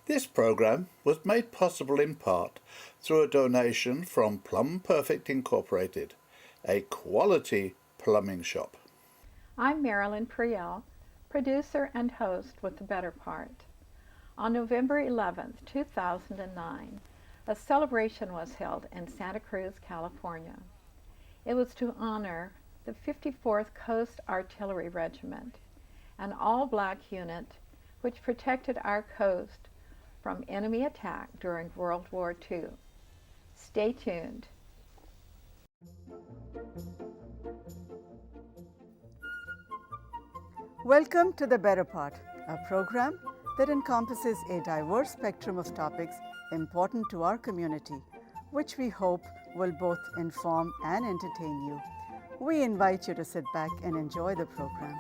This program was made possible in part through a donation from Plum Perfect Incorporated, a quality plumbing shop. I'm Marilyn Priel, producer and host with The Better Part. On November 11, 2009, a celebration was held in Santa Cruz, California. It was to honor the 54th Coast Artillery Regiment, an all-black unit which protected our coast from enemy attack during World War II. Stay tuned. Welcome to The Better Part, a program that encompasses a diverse spectrum of topics important to our community, which we hope will both inform and entertain you. We invite you to sit back and enjoy the program.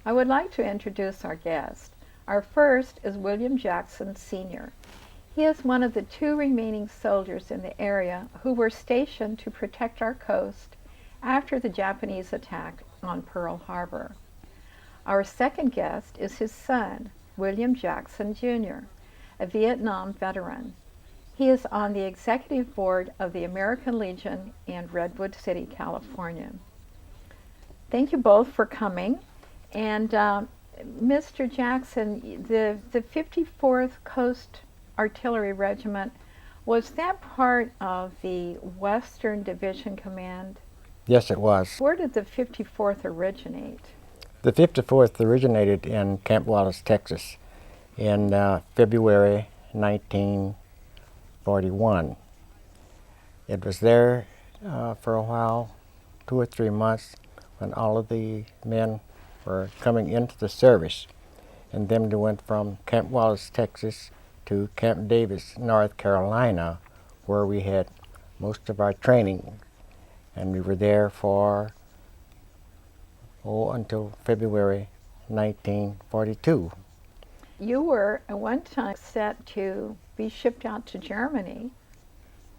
I would like to introduce our guest. Our first is William Jackson Sr. He is one of the two remaining soldiers in the area who were stationed to protect our coast after the Japanese attack on Pearl Harbor. Our second guest is his son, William Jackson Jr., a Vietnam veteran. He is on the executive board of the American Legion in Redwood City, California. Thank you both for coming. And Mr. Jackson, the 54th Coast Artillery Regiment, was that part of the Western Division Command? Yes, it was. Where did the 54th originate? The 54th originated in Camp Wallace, Texas in February 1941. It was there for a while, 2 or 3 months, when all of the men were coming into the service. And then they went from Camp Wallace, Texas to Camp Davis, North Carolina, where we had most of our training. And we were there for, until February 1942. You were at one time set to be shipped out to Germany,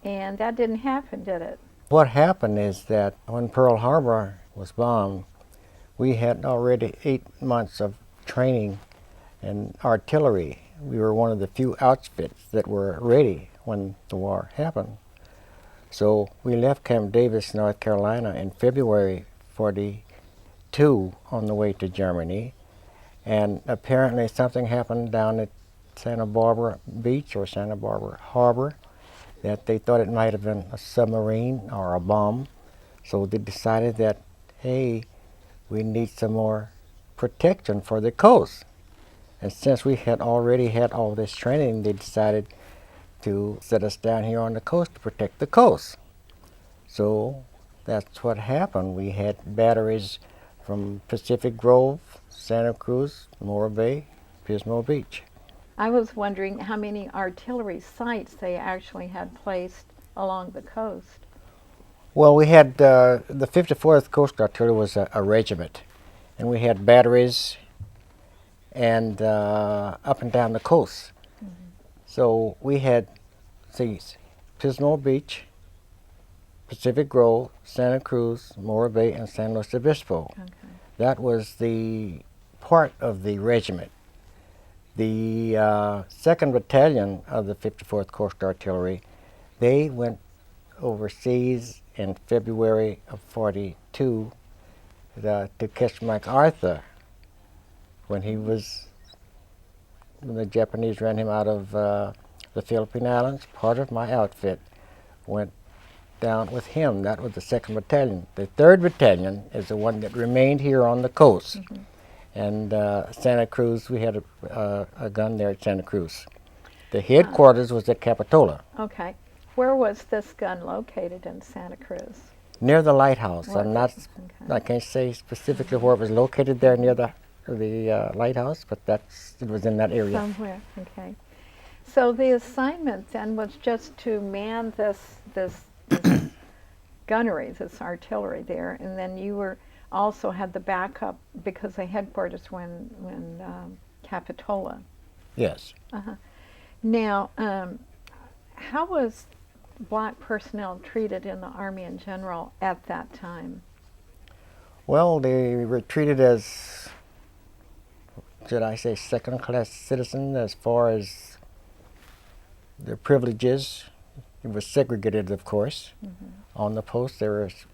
and that didn't happen, did it? What happened is that when Pearl Harbor was bombed, we had already 8 months of training in artillery. We were one of the few outfits that were ready when the war happened. So we left Camp Davis, North Carolina in February 42 on the way to Germany. And apparently something happened down at Santa Barbara Beach or Santa Barbara Harbor that they thought it might have been a submarine or a bomb. So they decided that, hey, we need some more protection for the coast. And since we had already had all this training, they decided to set us down here on the coast to protect the coast. So that's what happened. We had batteries from Pacific Grove, Santa Cruz, Morro Bay, Pismo Beach. I was wondering how many artillery sites they actually had placed along the coast. Well, we had the 54th Coast Artillery was a regiment, and we had batteries and up and down the coast. Mm-hmm. So we had, Pismo Beach, Pacific Grove, Santa Cruz, Morro Bay, and San Luis Obispo. Okay. That was the part of the regiment. The 2nd Battalion of the 54th Coast Artillery, they went overseas in February of 42 to catch MacArthur when the Japanese ran him out of the Philippine Islands. Part of my outfit went down with him. That was the 2nd Battalion. The 3rd Battalion is the one that remained here on the coast. Mm-hmm. And Santa Cruz, we had a gun there at Santa Cruz. The headquarters was at Capitola. Okay. Where was this gun located in Santa Cruz? Near the lighthouse. I can't say specifically where it was located there near the lighthouse, but it was in that area. Somewhere, okay. So the assignment then was just to man this gunnery, this artillery there, and then you were also had the backup because the headquarters were in Capitola. Yes. Now, how was black personnel treated in the Army in general at that time? Well, they were treated as, should I say, second-class citizens as far as their privileges. It was segregated, of course. On the post, there was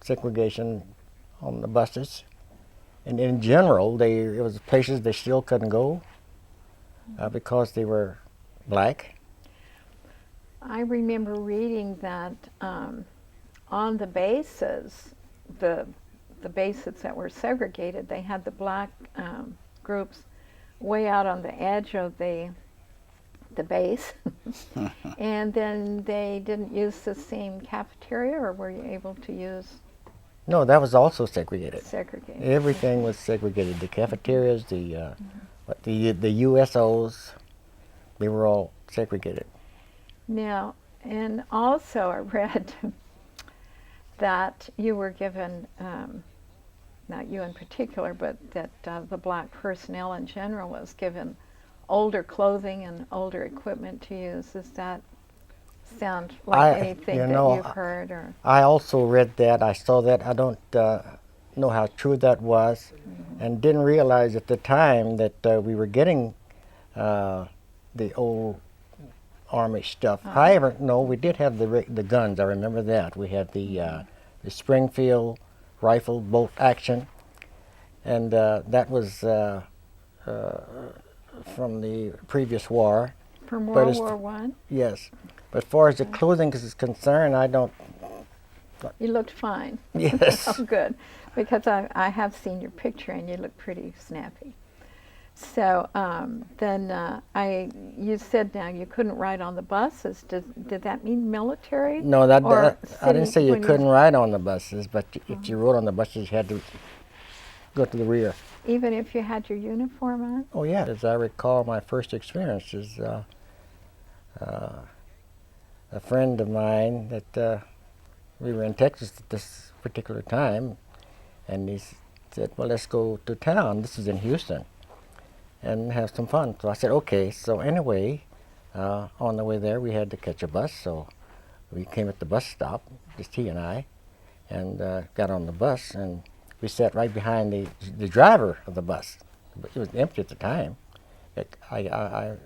segregation on the buses. And in general, it was places they still couldn't go because they were black. I remember reading that on the bases, the bases that were segregated, they had the black groups way out on the edge of the base, and then they didn't use the same cafeteria, or were you able to use No, that was also segregated. segregated? Everything was segregated. The cafeterias, the USOs, they were all segregated. Now, and also I read that you were given, not you in particular, but that the black personnel in general was given older clothing and older equipment to use. Does that sound like anything that you've heard? Or I also read that. I saw that. I don't know how true that was, and didn't realize at the time that we were getting the old Army stuff. However, no, we did have the guns. I remember that. We had the Springfield rifle bolt action, and that was from the previous war. from World War One? Yes. But as far as the clothing is concerned, I don't. You looked fine. Yes. Oh, good, because I have seen your picture and you look pretty snappy. So you said now you couldn't ride on the buses. Did that mean military? No, Or I didn't say you when couldn't ride on the buses, but if you rode on the buses, you had to go to the rear. Even if you had your uniform on? Oh yeah. As I recall, my first experience is a friend of mine that we were in Texas at this particular time, and he said, "Well, let's go to town." This is in Houston, and have some fun. So I said, "Okay." So anyway, on the way there, we had to catch a bus. So we came at the bus stop, just he and I, and got on the bus, and we sat right behind the driver of the bus. It was empty at the time. I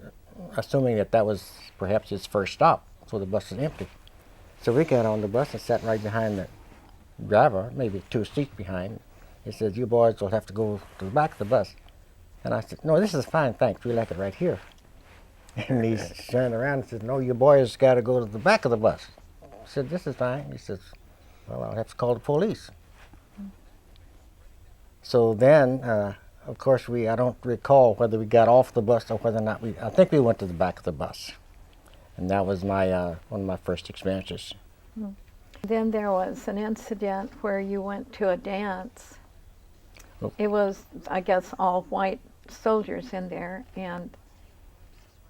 assuming that was perhaps his first stop, so the bus was empty. So we got on the bus and sat right behind the driver, maybe 2 seats behind. He said, "You boys will have to go to the back of the bus." And I said, "No, this is fine, thanks. We like it right here." And he turned around and said, "No, you boys got to go to the back of the bus." I said, "This is fine." He says, "Well, I'll have to call the police." So then, of course, I don't recall whether we got off the bus or whether or not I think we went to the back of the bus. And that was one of my first experiences. Then there was an incident where you went to a dance. Oh. It was, I guess, all white soldiers in there, and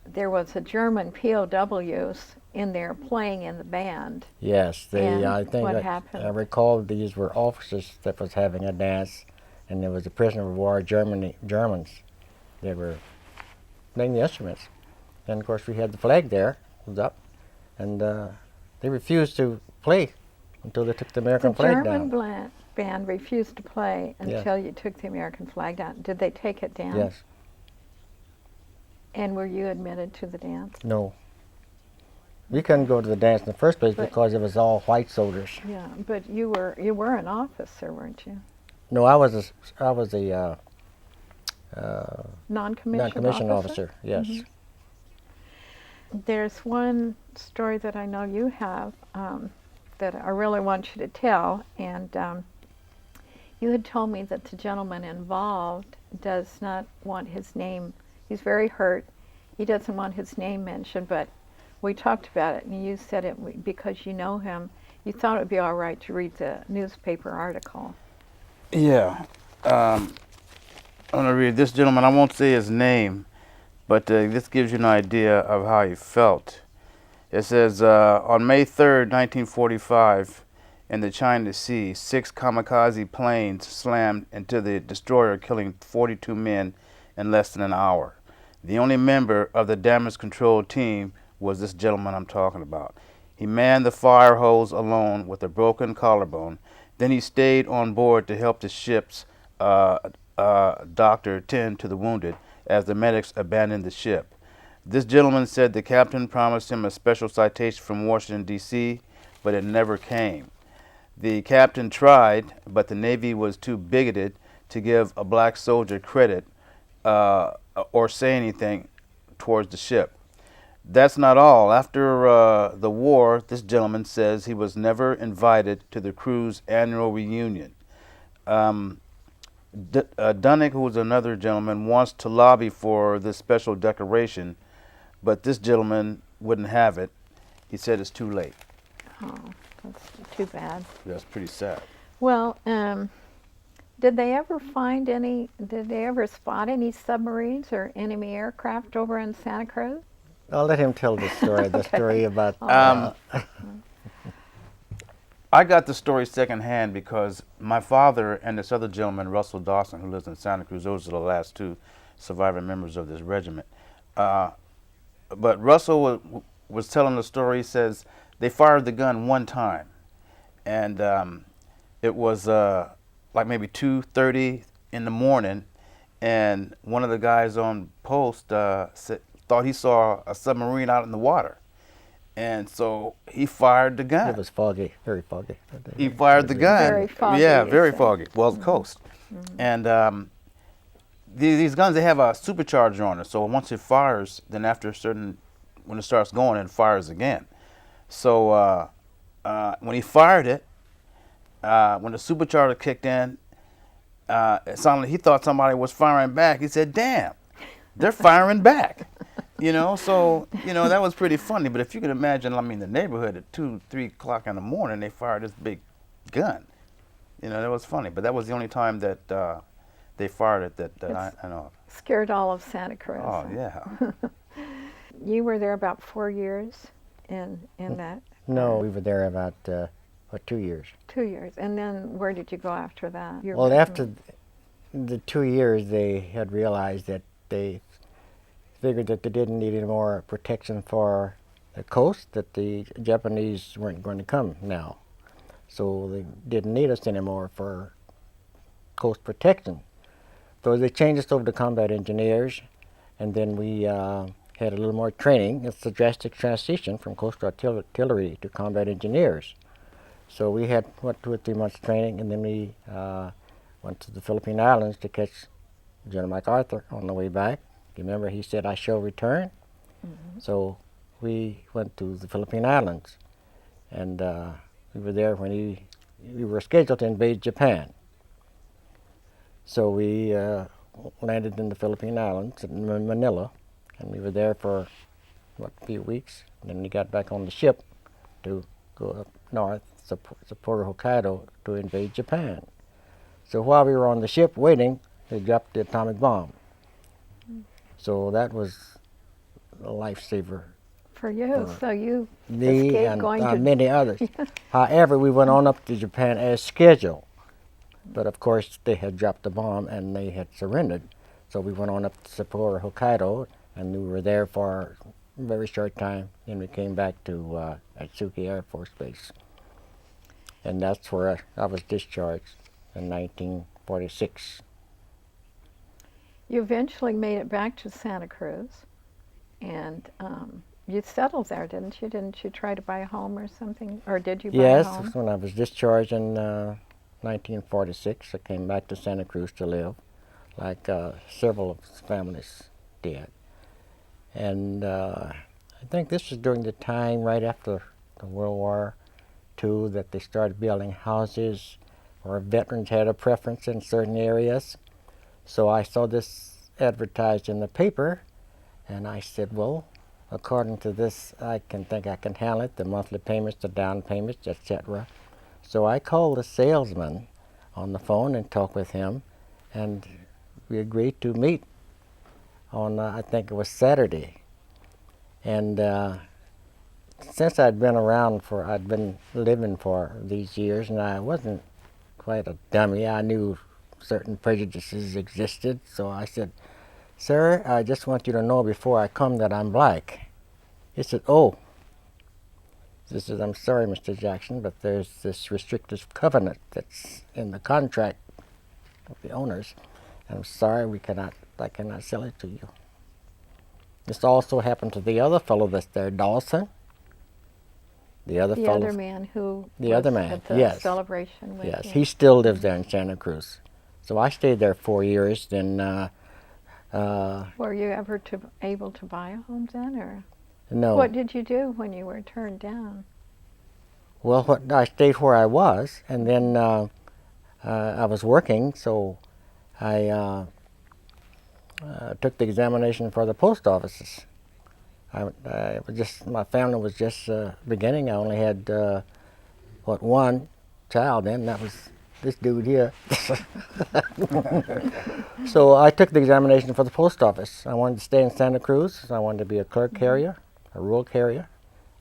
there was a German POWs in there playing in the band. Yes, And I think what that happened? I recall these were officers that was having a dance, and there was a prisoner of war Germans. They were playing the instruments. And of course we had the flag there, it was up, and they refused to play until they took the American flag down. The German band refused to play until you took the American flag down. Did they take it down? Yes. And were you admitted to the dance? No. We couldn't go to the dance in the first place because it was all white soldiers. Yeah, but you were an officer, weren't you? No, I was a Non-commissioned officer. Yes. Mm-hmm. There's one story that I know you have that I really want you to tell, and you had told me that the gentleman involved does not want his name. He's very hurt. He doesn't want his name mentioned, but we talked about it, and you said it because you know him. You thought it would be all right to read the newspaper article. Yeah. I'm going to read this gentleman. I won't say his name, but this gives you an idea of how he felt. It says, on May 3rd, 1945, in the China Sea, 6 kamikaze planes slammed into the destroyer, killing 42 men in less than an hour. The only member of the damage control team was this gentleman I'm talking about. He manned the fire hose alone with a broken collarbone. Then he stayed on board to help the ship's doctor tend to the wounded as the medics abandoned the ship. This gentleman said the captain promised him a special citation from Washington, D.C., but it never came. The captain tried, but the Navy was too bigoted to give a black soldier credit or say anything towards the ship. That's not all. After the war, this gentleman says he was never invited to the crew's annual reunion. Dunnick, who was another gentleman, wants to lobby for this special decoration, but this gentleman wouldn't have it. He said it's too late. Oh, that's too bad. That's pretty sad. Well, did they ever spot any submarines or enemy aircraft over in Santa Cruz? I'll let him tell the story. Okay. The story about. I got the story secondhand because my father and this other gentleman, Russell Dawson, who lives in Santa Cruz, those are the last two surviving members of this regiment. But Russell was telling the story. He says they fired the gun one time, and it was like maybe 2:30 in the morning, and one of the guys on post thought he saw a submarine out in the water. And so he fired the gun. It was foggy, very foggy. He fired the gun. Very foggy. Yeah, very foggy. Well, the coast. And these guns, they have a supercharger on it. So once it fires, then after a certain, when it starts going, it fires again. So when he fired it, when the supercharger kicked in, it sounded like he thought somebody was firing back. He said, "Damn, they're firing back." So, that was pretty funny. But if you can imagine, the neighborhood at 2, 3 o'clock in the morning, they fired this big gun. That was funny. But that was the only time that they fired it that I know of. Scared all of Santa Cruz. Oh, yeah. You were there about 4 years in that? No, we were there about 2 years. 2 years. And then where did you go after that? Well, after the 2 years, they had realized that they figured that they didn't need any more protection for the coast, that the Japanese weren't going to come now. So they didn't need us anymore for coast protection. So they changed us over to combat engineers, and then we had a little more training. It's a drastic transition from Coast Artillery to combat engineers. So we had, 2 or 3 months training, and then we went to the Philippine Islands to catch General MacArthur on the way back. Remember, he said, "I shall return." Mm-hmm. So we went to the Philippine Islands, and we were there when we were scheduled to invade Japan. So we landed in the Philippine Islands in Manila, and we were there for a few weeks. And then we got back on the ship to go up north, Sapporo, Hokkaido, to invade Japan. So while we were on the ship waiting, they dropped the atomic bomb. So that was a lifesaver for you. So you me escaped and going to many others. However, we went on up to Japan as scheduled. But of course, they had dropped the bomb and they had surrendered. So we went on up to Sapporo, Hokkaido, and we were there for a very short time. Then we came back to Atsuki Air Force Base. And that's where I was discharged in 1946. You eventually made it back to Santa Cruz, and you settled there, didn't you? Didn't you try to buy a home or something, or did you buy a home? Yes, when I was discharged in 1946, I came back to Santa Cruz to live, like several of his families did. And I think this was during the time right after the World War II that they started building houses where veterans had a preference in certain areas. So I saw this advertised in the paper, and I said, well, according to this, I can handle it, the monthly payments, the down payments, etc. So I called the salesman on the phone and talked with him, and we agreed to meet on, I think it was Saturday. And since I'd been living for these years, and I wasn't quite a dummy, I knew certain prejudices existed, so I said, "Sir, I just want you to know before I come that I'm black. He said, "Oh," he said, "I'm sorry, Mr. Jackson, but there's this restrictive covenant that's in the contract of the owners. I'm sorry, I cannot sell it to you." This also happened to the other fellow that's there, Dawson. The other man who the was other man, at the yes. celebration with Yes, you. he still lives there in Santa Cruz. So I stayed there 4 years. Then, Were you ever able to buy a home then, or no. what did you do when you were turned down? Well, I stayed where I was, and then I was working, so I took the examination for the post offices. My family was just beginning. I only had one child then. That was this dude here. So I took the examination for the post office. I wanted to stay in Santa Cruz. I wanted to be a clerk carrier, a rural carrier.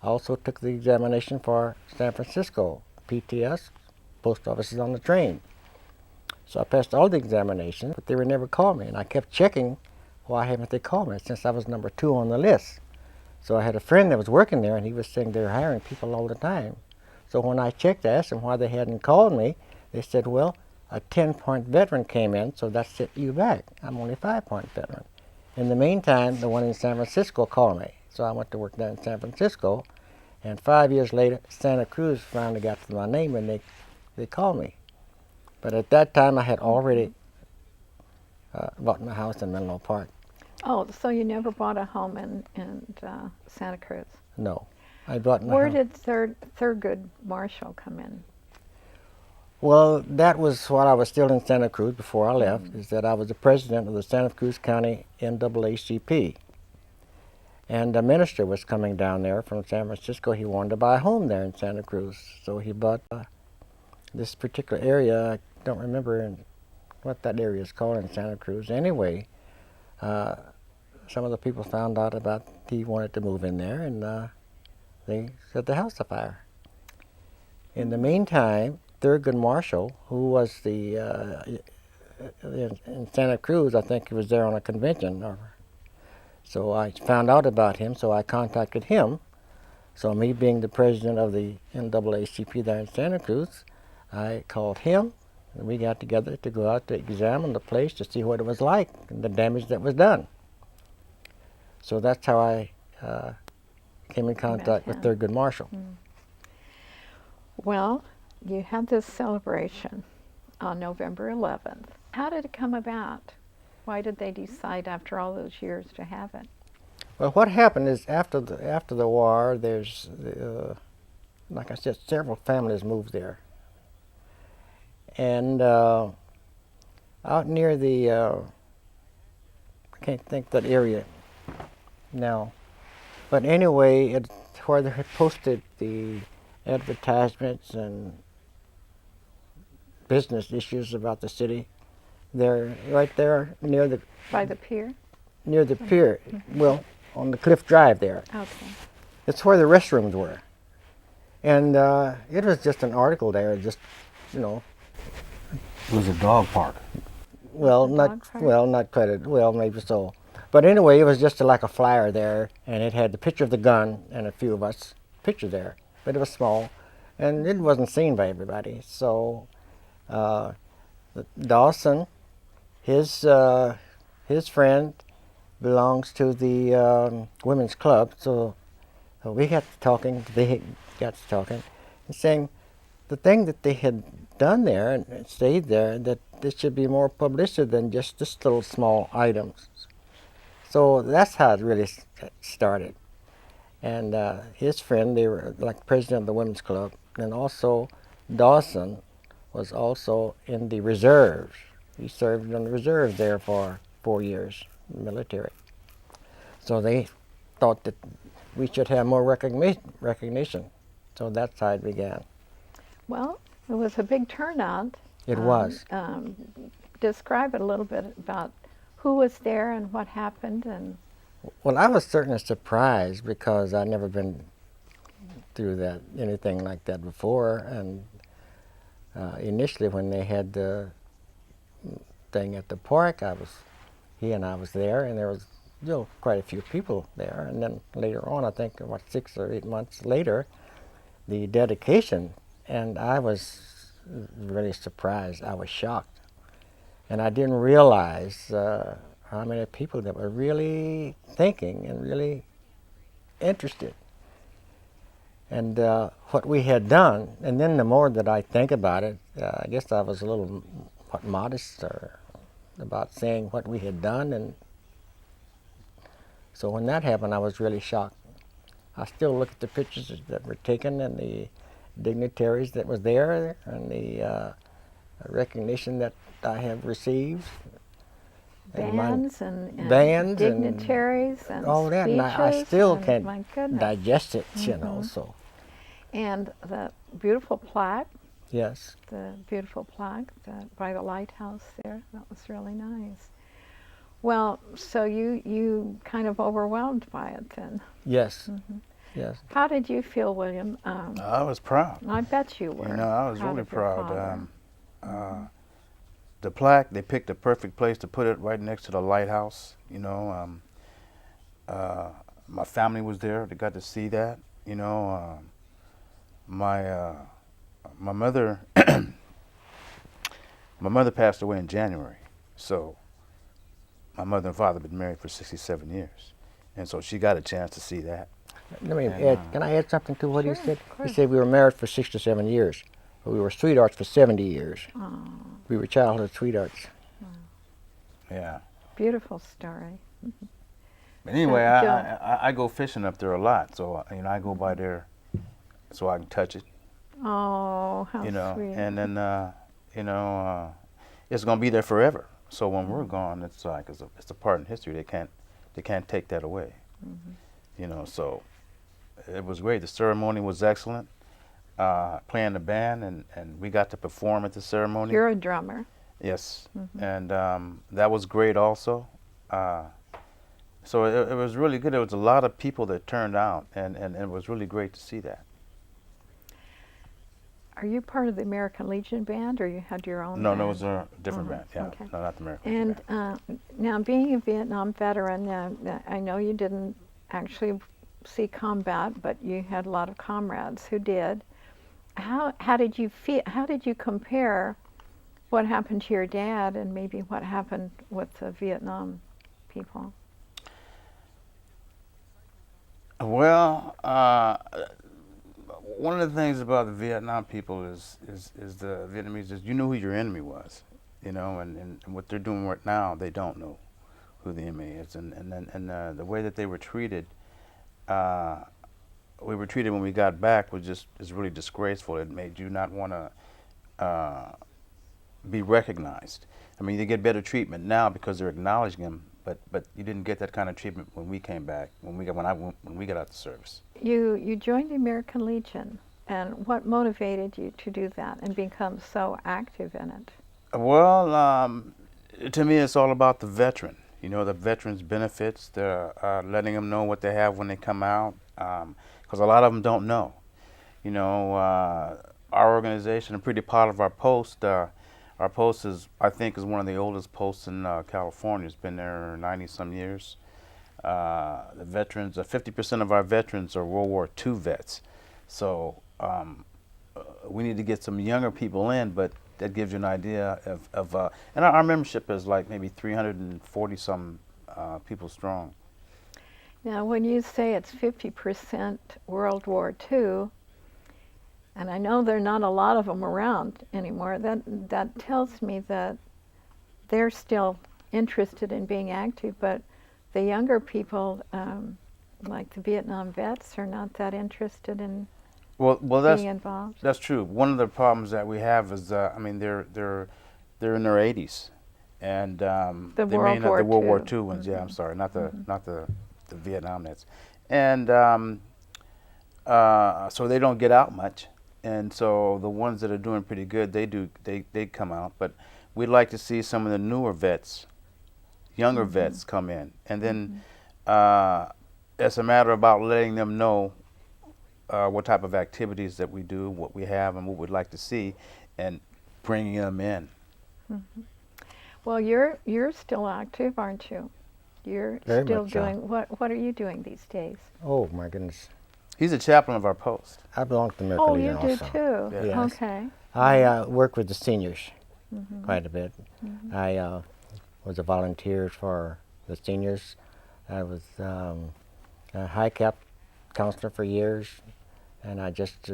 I also took the examination for San Francisco, PTS, post offices on the train. So I passed all the examinations, but they would never call me. And I kept checking, why haven't they called me, since I was number 2 on the list. So I had a friend that was working there, and he was saying they're hiring people all the time. So when I checked, I asked them why they hadn't called me. They said, well, a 10-point veteran came in, so that set you back. I'm only a 5-point veteran. In the meantime, the one in San Francisco called me. So I went to work there in San Francisco, and 5 years later, Santa Cruz finally got to my name, and they called me. But at that time, I had already bought my house in Menlo Park. Oh, so you never bought a home in Santa Cruz? No, I bought my Where house. did Thurgood Marshall come in? Well, that was while I was still in Santa Cruz before I left, is that I was the president of the Santa Cruz County NAACP. And a minister was coming down there from San Francisco. He wanted to buy a home there in Santa Cruz. So he bought this particular area. I don't remember what that area is called in Santa Cruz. Anyway, some of the people found out about he wanted to move in there, and they set the house afire. In the meantime, Thurgood Marshall, who was in Santa Cruz, I think he was there on a convention. So I found out about him, so I contacted him. So me being the president of the NAACP there in Santa Cruz, I called him, and we got together to go out to examine the place to see what it was like and the damage that was done. So that's how I came in contact with Thurgood Marshall. Well, you had this celebration on November 11th. How did it come about? Why did they decide after all those years to have it? Well, what happened is after the war, there's, like I said, several families moved there. And out near the, I can't think that area now, but anyway, it's where they had posted the advertisements and business issues about the city. They're right there near the By the pier? near the pier. Well, on the Cliff Drive there. Okay. It's where the restrooms were. And it was just an article there, just, you know. It was a dog park. Well, The not dog park? well, not quite. Well, maybe so. But anyway, it was just like a flyer there, and it had the picture of the gun and a few of us pictured there. But it was small, and it wasn't seen by everybody. So Dawson, his friend belongs to the women's club, so we got to talking. They got to talking, and saying the thing that they had done there and stayed there, that there should be more publicity than just this little small items. So that's how it really started. And his friend, they were like president of the women's club, and also Dawson was also in the reserves. He served in the reserves there for 4 years, military. So they thought that we should have more recognition. So that's how it began. Well, it was a big turnout. It was. Describe it a little bit about who was there and what happened. And Well, I was certainly surprised because I'd never been through anything like that before. And initially, when they had the thing at the park, he and I was there, and there was still quite a few people there. And then later on, I think about 6 or 8 months later, the dedication, and I was really surprised. I was shocked. And I didn't realize how many people that were really thinking and really interested. And what we had done, and then the more that I think about it, I guess I was a little modest or about saying what we had done. And so when that happened, I was really shocked. I still look at the pictures that were taken and the dignitaries that was there and the recognition that I have received. Bands and bands dignitaries and all that, and I speeches, still and can't my goodness. digest it, you know. So And the beautiful plaque, yes, by the lighthouse there, that was really nice. Well, so you kind of overwhelmed by it then. yes, yes. How did you feel, William? I was proud. I bet you were. You know, I was really of your proud. father. The plaque, they picked a perfect place to put it right next to the lighthouse. You know, my family was there. They got to see that. You know, my mother, my mother passed away in January. So my mother and father had been married for 67 years, and so she got a chance to see that. Let me And, add, can I add something to what Sure, he said? of He course. said we were married for 67 years. But we were sweethearts for 70 years. Oh, We were childhood sweethearts. Yeah. beautiful story. But anyway, So, Joe- I go fishing up there a lot, so you know I go by there so I can touch it. Oh, how You know, sweet. and then you know it's gonna be there forever. So when we're gone, it's like it's a part in history. They can't take that away. You know, so it was great. The ceremony was excellent. Playing the band, and we got to perform at the ceremony. You're a drummer. Yes, and that was great also. So it was really good. There was a lot of people that turned out, and it was really great to see that. Are you part of the American Legion band, or you had your own No, band? no, it was a different band. Yeah, okay. no, not the American Legion And band. now, being a Vietnam veteran, I know you didn't actually see combat, but you had a lot of comrades who did. How did you feel? How did you compare what happened to your dad and maybe what happened with the Vietnam people? Well, one of the things about the Vietnam people is the Vietnamese is you knew who your enemy was, you know, and what they're doing right now, they don't know who the enemy is, and the way that they were treated, we were treated when we got back is really disgraceful. It made you not want to be recognized. I mean, they get better treatment now because they're acknowledging them, but you didn't get that kind of treatment when we came back, when we got out the service. You joined the American Legion, and what motivated you to do that and become so active in it? Well, to me, it's all about the veteran. You know, the veterans' benefits. They're letting them know what they have when they come out, because a lot of them don't know. You know, our organization, I'm pretty proud of our post. Our post is, I think, is one of the oldest posts in California. It's been there 90-some years. The veterans, 50% of our veterans are World War II vets. So we need to get some younger people in, but that gives you an idea of and our membership is like maybe 340-some people strong. Now, when you say it's 50% World War II, and I know there are not a lot of them around anymore, that tells me that they're still interested in being active, but the younger people, like the Vietnam vets, are not that interested in Well, being involved. that's true. One of the problems that we have is, I mean, they're in their 80s, and they may World not War the World War II. II ones. Yeah, I'm sorry, not the Vietnam vets, and so they don't get out much, and so the ones that are doing pretty good, they come out. But we'd like to see some of the newer vets, younger vets come in, and then it's a matter about letting them know what type of activities that we do, what we have, and what we'd like to see, and bringing them in. Well, you're still active, aren't you? You're Very still much so. doing, what are you doing these days? Oh my goodness. He's a chaplain of our post. I belong to the American Oh, Legion you do also. too? Yes. Okay. I work with the seniors quite a bit. I was a volunteer for the seniors. I was a high cap counselor for years, and I just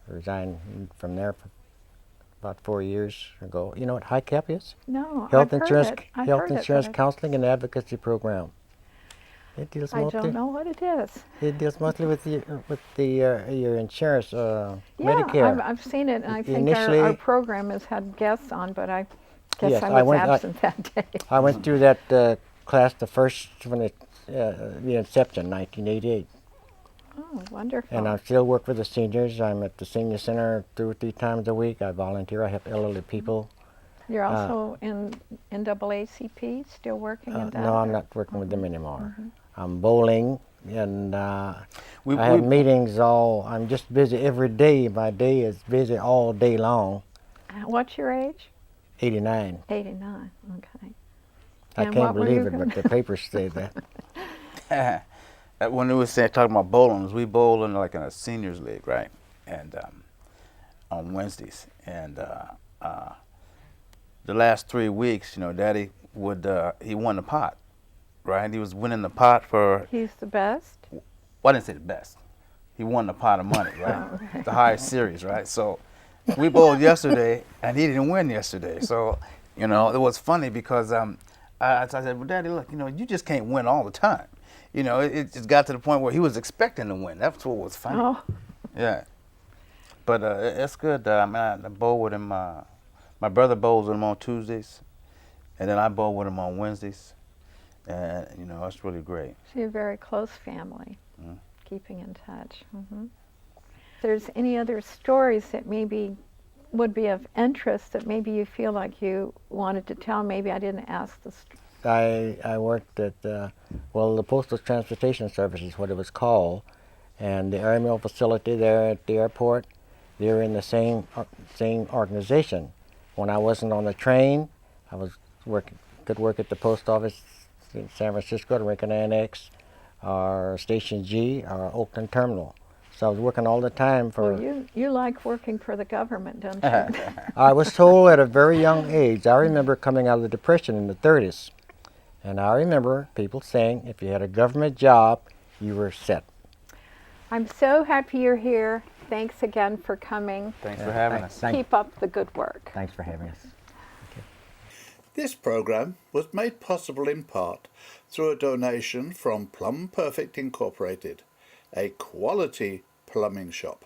resigned from there for about 4 years ago. You know what high cap is? No, Health I've insurance, heard it. I've health heard it, insurance but counseling and advocacy program. It deals I mostly. don't know what it is. It deals mostly with your insurance, Yeah, Medicare. I've seen it, and I think Initially- our program has had guests on, but I guess Yes, I I was went- absent that day. I went through that class the first when it the inception, 1988, Oh, wonderful. and I still work with the seniors. I'm at the senior center 2 or 3 times a week. I volunteer. I help elderly people. You're also in NAACP, still working in that? No, I'm or- not working with them anymore. I'm bowling, and We, I have we- meetings all. I'm just busy every day. My day is busy all day long. What's your age? 89. 89, okay. I And can't what were you believe it, gonna- but the papers say that. when we were talking about bowling, we bowl in like in a seniors league, right? And on Wednesdays, and the last 3 weeks, you know, Daddy would he won the pot, right? He was winning the pot for. He's the best? Well, I didn't say the best. He won the pot of money, right? Oh, okay. The highest series, right? So we bowled yesterday, and he didn't win yesterday. So, you know, it was funny because I said, well, Daddy, look, you know, you just can't win all the time. You know, it just got to the point where he was expecting to win. That's what was funny. Oh, Yeah. But it's good. I mean, I bowl with him. My brother bowls with him on Tuesdays, and then I bowl with him on Wednesdays. And, you know, it's really great. so you're a very close family, Mm. keeping in touch. If there's any other stories that maybe would be of interest that maybe you feel like you wanted to tell, maybe I didn't ask the I worked at, the Postal Transportation Service is what it was called, and the airmail facility there at the airport, they were in the same organization. When I wasn't on the train, I was could work at the post office in San Francisco, the Rincon Annex, or Station G, or Oakland Terminal. So I was working all the time for. Well, you like working for the government, don't you? I was told at a very young age. I remember coming out of the Depression in the 30s. And I remember people saying if you had a government job, you were set. I'm so happy you're here. Thanks again for coming. Thanks for having us. Keep up the good work. Thanks for having us. This program was made possible in part through a donation from Plum Perfect Incorporated, a quality plumbing shop.